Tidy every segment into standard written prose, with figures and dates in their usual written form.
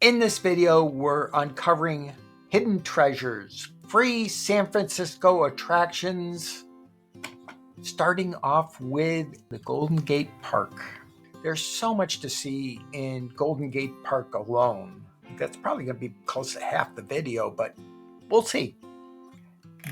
In this video, we're uncovering hidden treasures, free San Francisco attractions, starting off with the Golden Gate Park. There's so much to see in Golden Gate Park alone. That's probably going to be close to half the video, but we'll see.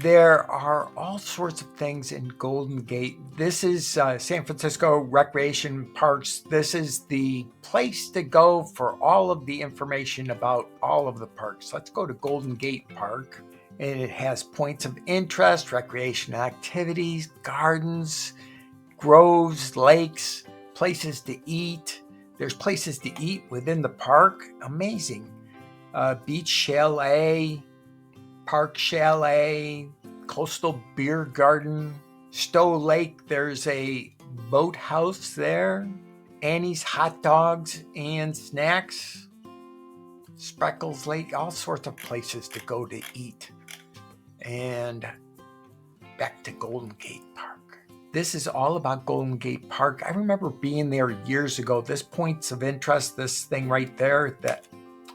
There are all sorts of things in Golden Gate. This is San Francisco Recreation Parks. This is the place to go for all of the information about all of the parks. Let's go to Golden Gate Park. And it has points of interest, recreation activities, gardens, groves, lakes, places to eat. There's places to eat within the park. Amazing. Beach Chalet, Park Chalet, Coastal Beer Garden, Stowe Lake. There's a boathouse there. Annie's Hot Dogs and Snacks. Spreckles Lake, all sorts of places to go to eat. And back to Golden Gate Park. This is all about Golden Gate Park. I remember being there years ago. This points of interest, this thing right there, that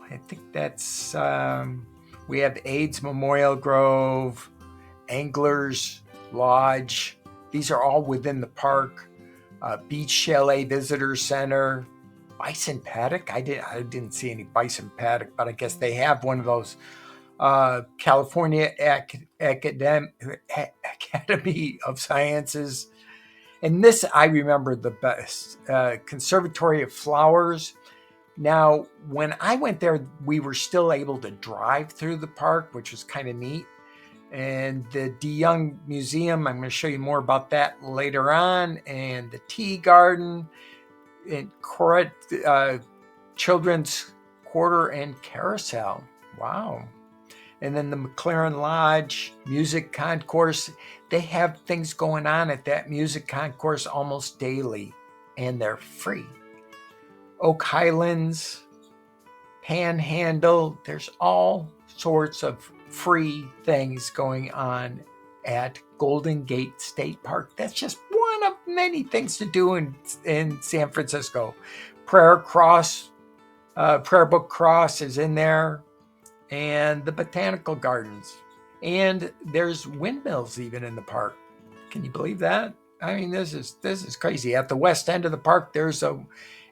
I think that's, we have AIDS Memorial Grove, Anglers Lodge. These are all within the park. Beach Chalet Visitor Center, Bison Paddock. I didn't see any bison paddock, but I guess they have one of those. California Academy of Sciences. And this, I remember the best. Conservatory of Flowers. Now, when I went there, we were still able to drive through the park, which was kind of neat. And the DeYoung Museum, I'm going to show you more about that later on. And the Tea Garden, and Children's Quarter and Carousel. Wow. And then the McLaren Lodge, Music Concourse. They have things going on at that Music Concourse almost daily, and they're free. Oak Highlands, Panhandle. There's all sorts of free things going on at Golden Gate State Park. That's just one of many things to do in San Francisco. Prayer Book Cross is in there. And the botanical gardens, and there's windmills even in the park. Can you believe that? I mean, this is crazy. At the west end of the park, there's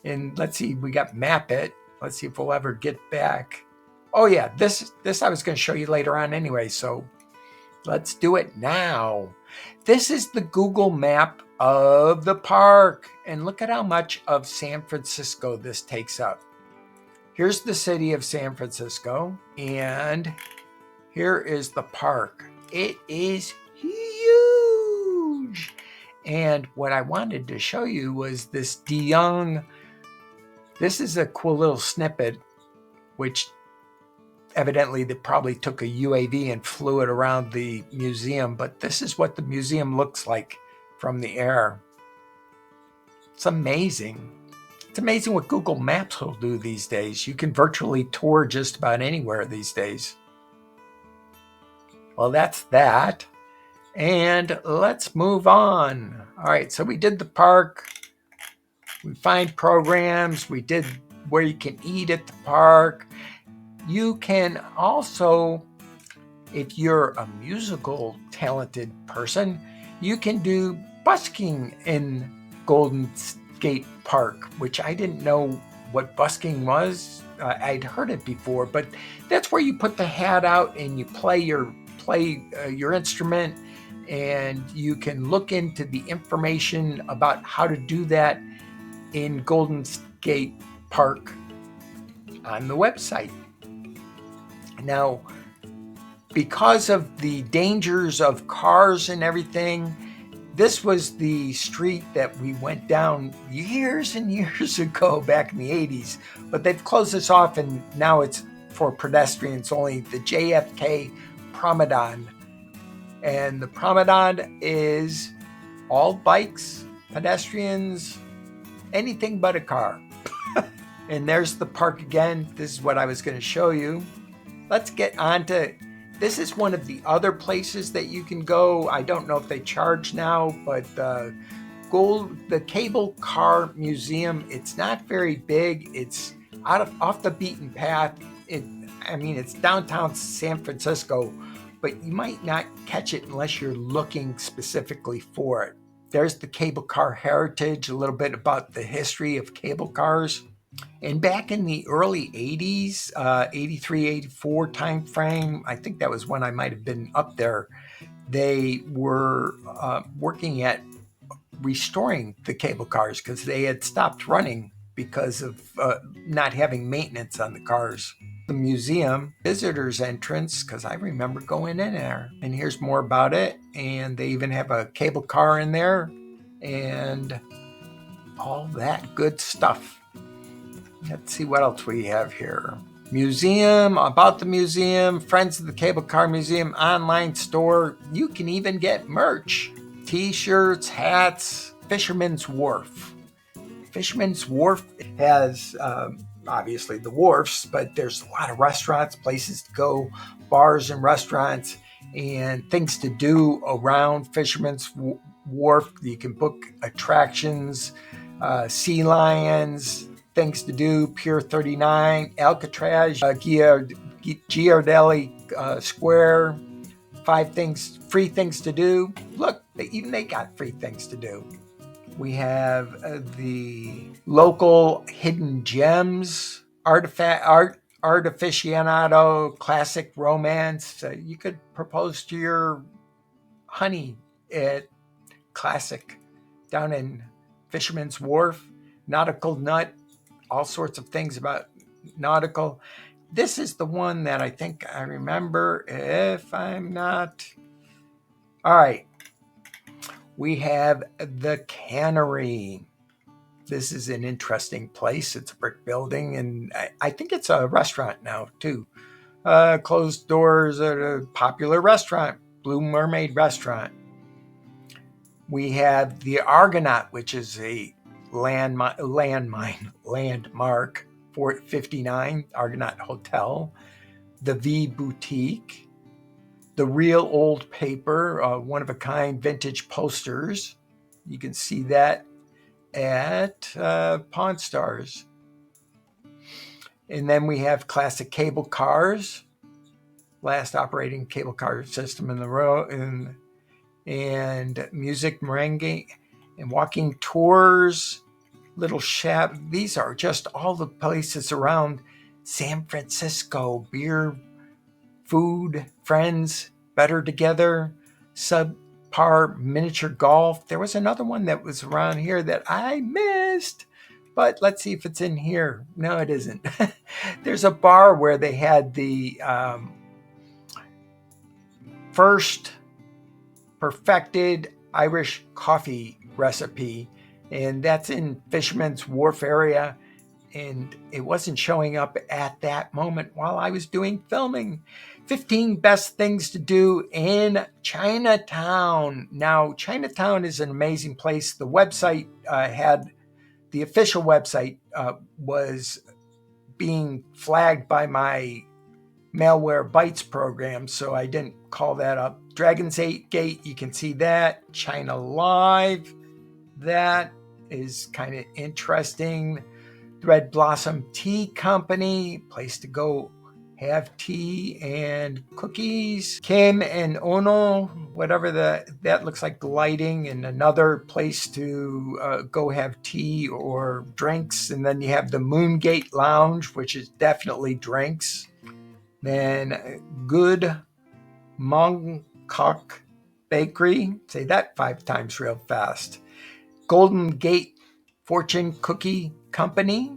and let's see, we got Map It. Let's see if we'll ever get back. Oh yeah, this I was going to show you later on anyway, so let's do it now. This is the Google map of the park, and look at how much of San Francisco this takes up. Here's the city of San Francisco, and here is the park. It is huge. And what I wanted to show you was this DeYoung. This is a cool little snippet, which evidently they probably took a UAV and flew it around the museum, but this is what the museum looks like from the air. It's amazing. It's amazing what Google Maps will do these days. You can virtually tour just about anywhere these days. Well, that's that. And let's move on. All right, so we did the park. We find programs. We did where you can eat at the park. You can also, if you're a musical talented person, you can do busking in Golden Gate Park, which I didn't know what busking was. I'd heard it before, but that's where you put the hat out and you play your instrument, and you can look into the information about how to do that in Golden Gate Park on the website. Now, because of the dangers of cars and everything, this was the street that we went down years and years ago, back in the 80s, but they've closed this off, and now it's for pedestrians only, the JFK Promenade. And the Promenade is all bikes, pedestrians, anything but a car. And there's the park again. This is what I was going to show you. Let's get on to, this is one of the other places that you can go. I don't know if they charge now, but the Cable Car Museum, it's not very big. It's off the beaten path. It's downtown San Francisco, but you might not catch it unless you're looking specifically for it. There's the cable car heritage, a little bit about the history of cable cars. And back in the early 80s, 83, 84 time frame, I think that was when I might have been up there, they were working at restoring the cable cars because they had stopped running because of not having maintenance on the cars. The museum visitors entrance, because I remember going in there, and here's more about it. And they even have a cable car in there and all that good stuff. Let's see what else we have here. Museum, about the museum, Friends of the Cable Car Museum online store. You can even get merch, t-shirts, hats. Fisherman's Wharf. Fisherman's Wharf has obviously the wharfs, but there's a lot of restaurants, places to go, bars and restaurants, and things to do around Fisherman's Wharf. You can book attractions, sea lions, things to do, Pier 39, Alcatraz, Giardelli Square, 5 free things to do. Look, even they got free things to do. We have the local hidden gems, artificianato, classic romance. You could propose to your honey at Classic down in Fisherman's Wharf, Nautical Nut, all sorts of things about nautical. This is the one that I think I remember, if I'm not. All right. We have the Cannery. This is an interesting place. It's a brick building, and I think it's a restaurant now, too. Closed doors at a popular restaurant, Blue Mermaid Restaurant. We have the Argonaut, which is a landmark, Fort 59, Argonaut Hotel. The V Boutique. The Real Old Paper, one-of-a-kind vintage posters. You can see that at Pawn Stars. And then we have classic cable cars, last operating cable car system in the row, and music, merengue, and walking tours, little shop. These are just all the places around San Francisco. Beer, food, friends, better together, subpar miniature golf. There was another one that was around here that I missed, but let's see if it's in here. No, it isn't. There's a bar where they had the first perfected Irish coffee recipe, and that's in Fisherman's Wharf area. And it wasn't showing up at that moment while I was doing filming. 15 best things to do in Chinatown. Now, Chinatown is an amazing place. The website the official website was being flagged by my Malware Bytes program, so I didn't call that up. Dragon's Gate, you can see that. China Live, that is kind of interesting. Red Blossom Tea Company, place to go have tea and cookies. Kim and Ono, whatever that looks like, lighting, and another place to go have tea or drinks. And then you have the Moongate Lounge, which is definitely drinks. Then Good Mongkok Bakery, say that 5 times real fast. Golden Gate Fortune Cookie Company.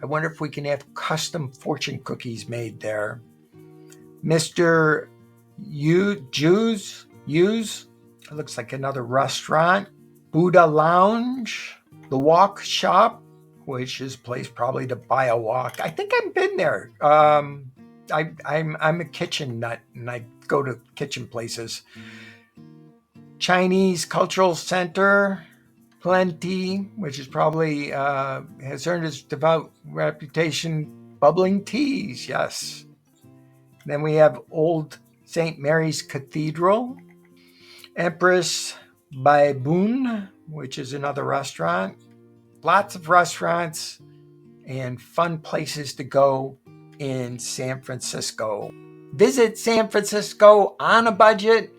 I wonder if we can have custom fortune cookies made there. Mr. Yu's, it looks like another restaurant. Buddha Lounge. The Walk Shop, which is a place probably to buy a walk. I think I've been there. I'm a kitchen nut, and I go to kitchen places. Chinese Cultural Center. Plenty, which is probably has earned its devout reputation. Bubbling teas, yes. Then we have Old St. Mary's Cathedral. Empress Baibun, which is another restaurant. Lots of restaurants. and fun places to go in San Francisco. Visit San Francisco on a budget